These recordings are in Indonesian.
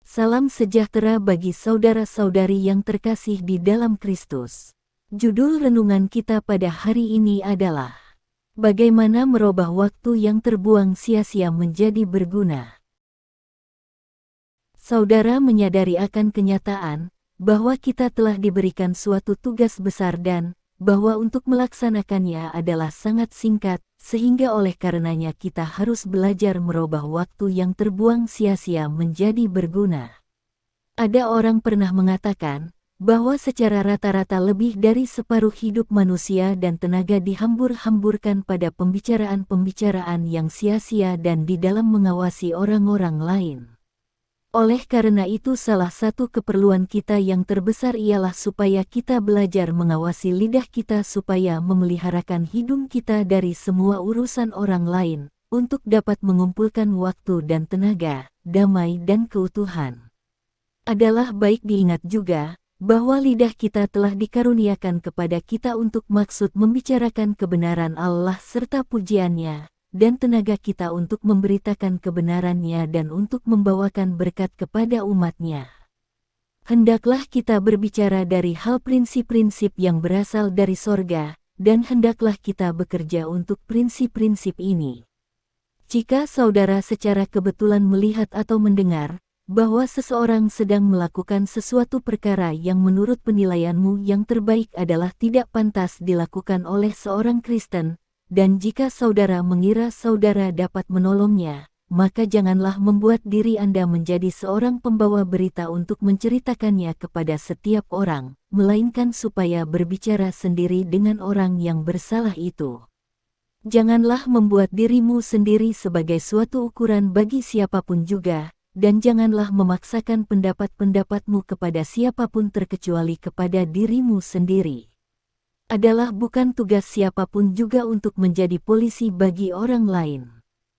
Salam sejahtera bagi saudara-saudari yang terkasih di dalam Kristus. Judul renungan kita pada hari ini adalah bagaimana merubah waktu yang terbuang sia-sia menjadi berguna. Saudara menyadari akan kenyataan bahwa kita telah diberikan suatu tugas besar dan bahwa untuk melaksanakannya adalah sangat singkat, sehingga oleh karenanya kita harus belajar merubah waktu yang terbuang sia-sia menjadi berguna. Ada orang pernah mengatakan bahwa secara rata-rata lebih dari separuh hidup manusia dan tenaga dihambur-hamburkan pada pembicaraan-pembicaraan yang sia-sia dan di dalam mengawasi orang-orang lain. Oleh karena itu salah satu keperluan kita yang terbesar ialah supaya kita belajar mengawasi lidah kita supaya memeliharakan hidung kita dari semua urusan orang lain, untuk dapat mengumpulkan waktu dan tenaga, damai dan keutuhan. Adalah baik diingat juga, bahwa lidah kita telah dikaruniakan kepada kita untuk maksud membicarakan kebenaran Allah serta pujiannya, dan tenaga kita untuk memberitakan kebenarannya dan untuk membawakan berkat kepada umatnya. Hendaklah kita berbicara dari hal prinsip-prinsip yang berasal dari sorga, dan hendaklah kita bekerja untuk prinsip-prinsip ini. Jika saudara secara kebetulan melihat atau mendengar bahwa seseorang sedang melakukan sesuatu perkara yang menurut penilaianmu yang terbaik adalah tidak pantas dilakukan oleh seorang Kristen, dan jika saudara mengira saudara dapat menolongnya, maka janganlah membuat diri Anda menjadi seorang pembawa berita untuk menceritakannya kepada setiap orang, melainkan supaya berbicara sendiri dengan orang yang bersalah itu. Janganlah membuat dirimu sendiri sebagai suatu ukuran bagi siapapun juga, dan janganlah memaksakan pendapat-pendapatmu kepada siapapun terkecuali kepada dirimu sendiri. Adalah bukan tugas siapapun juga untuk menjadi polisi bagi orang lain.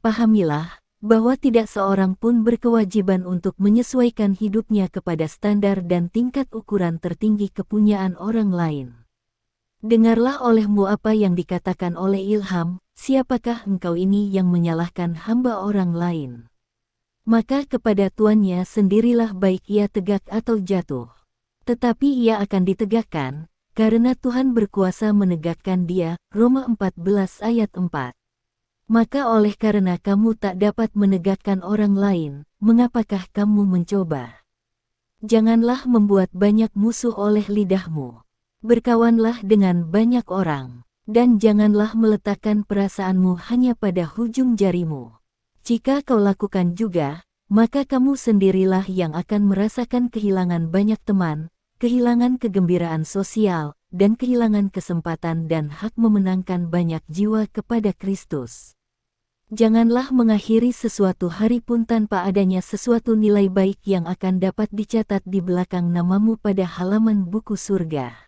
Pahamilah bahwa tidak seorang pun berkewajiban untuk menyesuaikan hidupnya kepada standar dan tingkat ukuran tertinggi kepunyaan orang lain. Dengarlah olehmu apa yang dikatakan oleh Ilham, siapakah engkau ini yang menyalahkan hamba orang lain? Maka kepada tuannya sendirilah baik ia tegak atau jatuh. Tetapi ia akan ditegakkan, karena Tuhan berkuasa menegakkan dia, Roma 14 ayat 4. Maka oleh karena kamu tak dapat menegakkan orang lain, mengapakah kamu mencoba? Janganlah membuat banyak musuh oleh lidahmu. Berkawanlah dengan banyak orang, dan janganlah meletakkan perasaanmu hanya pada hujung jarimu. Jika kau lakukan juga, maka kamu sendirilah yang akan merasakan kehilangan banyak teman, kehilangan kegembiraan sosial, dan kehilangan kesempatan dan hak memenangkan banyak jiwa kepada Kristus. Janganlah mengakhiri sesuatu hari pun tanpa adanya sesuatu nilai baik yang akan dapat dicatat di belakang namamu pada halaman buku surga.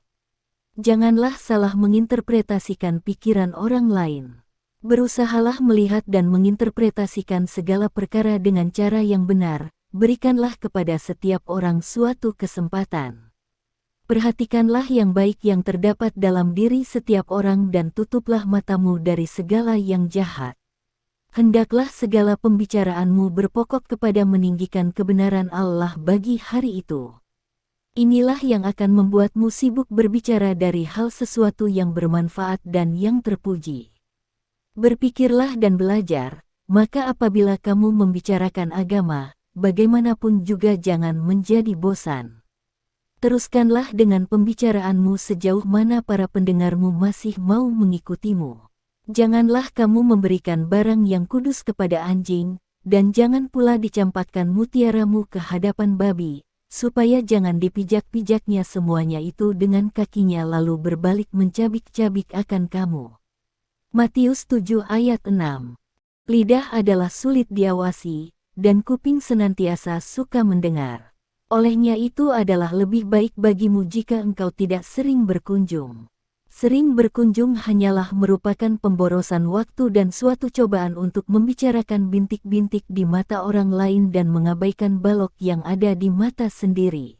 Janganlah salah menginterpretasikan pikiran orang lain. Berusahalah melihat dan menginterpretasikan segala perkara dengan cara yang benar, berikanlah kepada setiap orang suatu kesempatan. Perhatikanlah yang baik yang terdapat dalam diri setiap orang dan tutuplah matamu dari segala yang jahat. Hendaklah segala pembicaraanmu berpokok kepada meninggikan kebenaran Allah bagi hari itu. Inilah yang akan membuatmu sibuk berbicara dari hal sesuatu yang bermanfaat dan yang terpuji. Berpikirlah dan belajar, maka apabila kamu membicarakan agama, bagaimanapun juga jangan menjadi bosan. Teruskanlah dengan pembicaraanmu sejauh mana para pendengarmu masih mau mengikutimu. Janganlah kamu memberikan barang yang kudus kepada anjing, dan jangan pula dicampakkan mutiaramu ke hadapan babi, supaya jangan dipijak-pijaknya semuanya itu dengan kakinya lalu berbalik mencabik-cabik akan kamu. Matius 7 ayat 6. Lidah adalah sulit diawasi, dan kuping senantiasa suka mendengar. Olehnya itu adalah lebih baik bagimu jika engkau tidak sering berkunjung. Sering berkunjung hanyalah merupakan pemborosan waktu dan suatu cobaan untuk membicarakan bintik-bintik di mata orang lain dan mengabaikan balok yang ada di mata sendiri.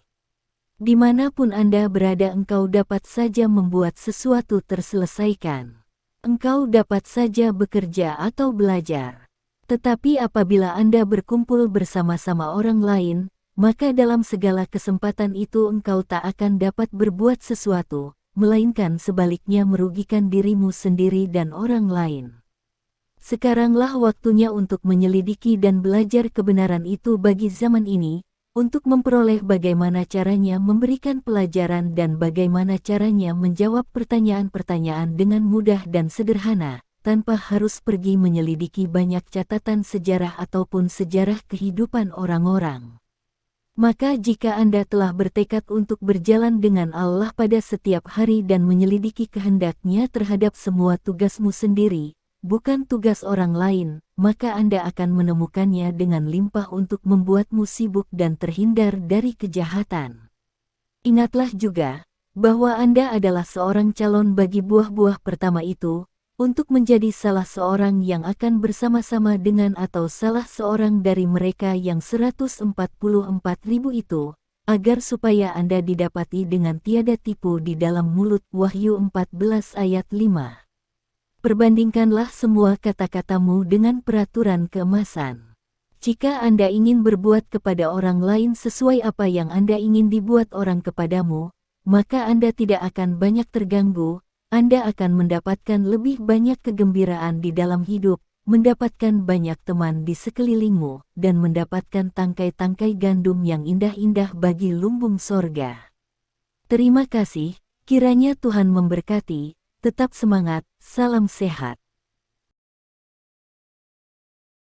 Dimanapun Anda berada engkau dapat saja membuat sesuatu terselesaikan. Engkau dapat saja bekerja atau belajar. Tetapi apabila Anda berkumpul bersama-sama orang lain, maka dalam segala kesempatan itu engkau tak akan dapat berbuat sesuatu, melainkan sebaliknya merugikan dirimu sendiri dan orang lain. Sekaranglah waktunya untuk menyelidiki dan belajar kebenaran itu bagi zaman ini, untuk memperoleh bagaimana caranya memberikan pelajaran dan bagaimana caranya menjawab pertanyaan-pertanyaan dengan mudah dan sederhana, tanpa harus pergi menyelidiki banyak catatan sejarah ataupun sejarah kehidupan orang-orang. Maka jika Anda telah bertekad untuk berjalan dengan Allah pada setiap hari dan menyelidiki kehendak-Nya terhadap semua tugasmu sendiri, bukan tugas orang lain, maka Anda akan menemukannya dengan limpah untuk membuatmu sibuk dan terhindar dari kejahatan. Ingatlah juga, bahwa Anda adalah seorang calon bagi buah-buah pertama itu, untuk menjadi salah seorang yang akan bersama-sama dengan atau salah seorang dari mereka yang 144.000 itu, agar supaya Anda didapati dengan tiada tipu di dalam mulut. Wahyu 14 ayat 5. Perbandingkanlah semua kata-katamu dengan peraturan keemasan. Jika Anda ingin berbuat kepada orang lain sesuai apa yang Anda ingin dibuat orang kepadamu, maka Anda tidak akan banyak terganggu, Anda akan mendapatkan lebih banyak kegembiraan di dalam hidup, mendapatkan banyak teman di sekelilingmu, dan mendapatkan tangkai-tangkai gandum yang indah-indah bagi lumbung sorga. Terima kasih, kiranya Tuhan memberkati. Tetap semangat, salam sehat.